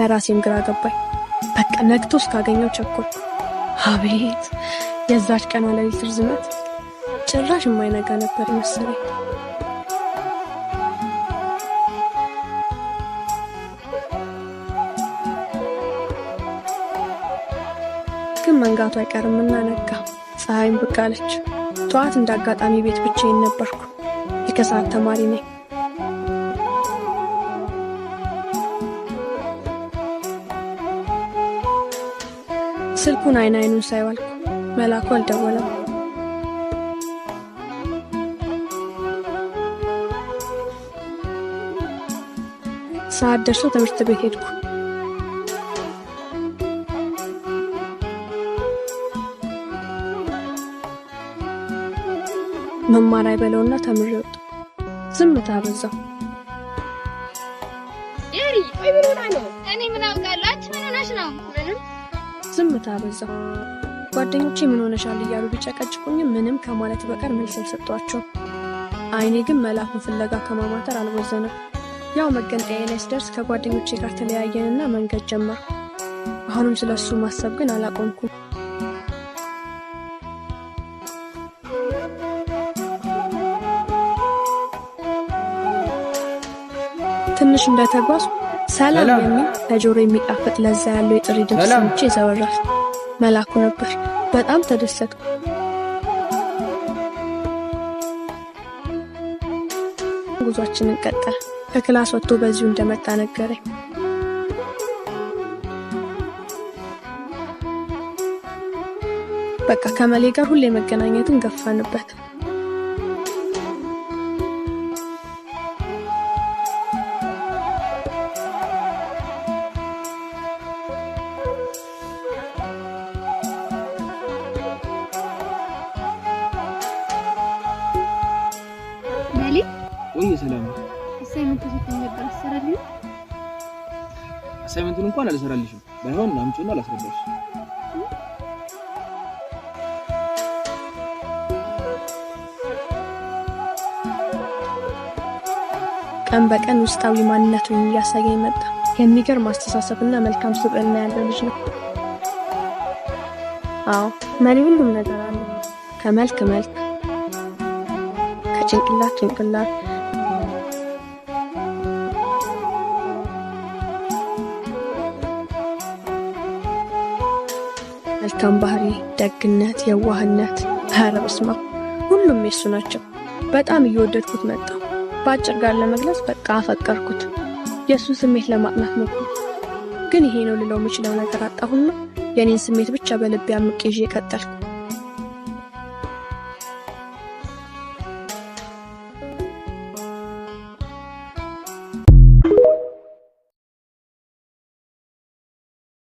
ለራሴም ግራ ገባኝ። በቃ ነግቶ እስካገኘው ቸኮል። አቤት የዛች ቀን ሌሊት ርዝመት! ጭራሽ የማይነጋ ነበር መሰለኝ። ግን መንጋቱ አይቀርምና ነጋ። ፀሐይም ብቅ አለች። ጠዋት እንዳጋጣሚ ቤት ብቻዬን ነበርኩ። የከሰዓት ተማሪ ነኝ። ስልኩን አይኑን ሳይዋልኩ መላኩ አልደወለም። ሰዓት ደርሶ ትምህርት ቤት ሄድኩ። መማር አይበለውና ተምሬ ወጣሁ። ዝምታ በዛው። ኤሪ ወይ ምን ሆነ ነው? እኔ ምን አውቃላችሁ? ምን ሆነሽ ነው? ምንም። ዝምታ በዛው። ጓደኞቼ ምን ሆነሻል እያሉ ቢጨቀጭቁኝ ምንም ከማለት በቀር መልስ አልሰጧቸው። አይኔ ግን መላኩን ፍለጋ ከማማተር አልወዘነም። ያው መገንጠያ ላይ ስደርስ ከጓደኞቼ ጋር ተለያየንና መንገድ ጀመርኩ። አሁንም ስለሱ ማሰብ ግን አላቆምኩም። ትንሽ እንደተጓዝኩ ሰላም የሚል ለጆሮ የሚጣፍጥ ለዛ ያለው የጥሪ ድምፅ ሰምቼ ዘወራል። መላኩ ነበር። በጣም ተደሰትኩ። ጉዟችንን ቀጠል። ከክላስ ወጥቶ በዚሁ እንደመጣ ነገረኝ። በቃ ከመሌ ጋር ሁሌ መገናኘትን ገፋንበት። ወይ ሰላም አሳይመንት ተሰጥቶኝ ነበር። አሰራልኝ። አሳይመንቱን እንኳን አልሰራልሽም። ባይሆን አምጪውና ላስረዳሽ። ቀን በቀን ውስጣዊ ማንነቱን እያሳየኝ መጣ። የሚገርም አስተሳሰብና መልካም ስብዕና ያለው ልጅ ነው። አዎ መሪ ሁሉም ነገር አለ። ከመልክ መልክ፣ ከጭንቅላት ጭንቅላት፣ መልካም ባህሪ፣ ደግነት፣ የዋህነት፣ ኧረ በስመ አብ ሁሉም የሱ ናቸው። በጣም እየወደድኩት መጣ። በአጭር ጋር ለመግለጽ በቃ አፈቀርኩት። የሱን ስሜት ለማጥናት ሞክሩ። ግን ይሄ ነው ልለው የምችለው ነገር አጣሁና የኔን ስሜት ብቻ በልቤ አምቄ ይዤ ቀጠልኩ።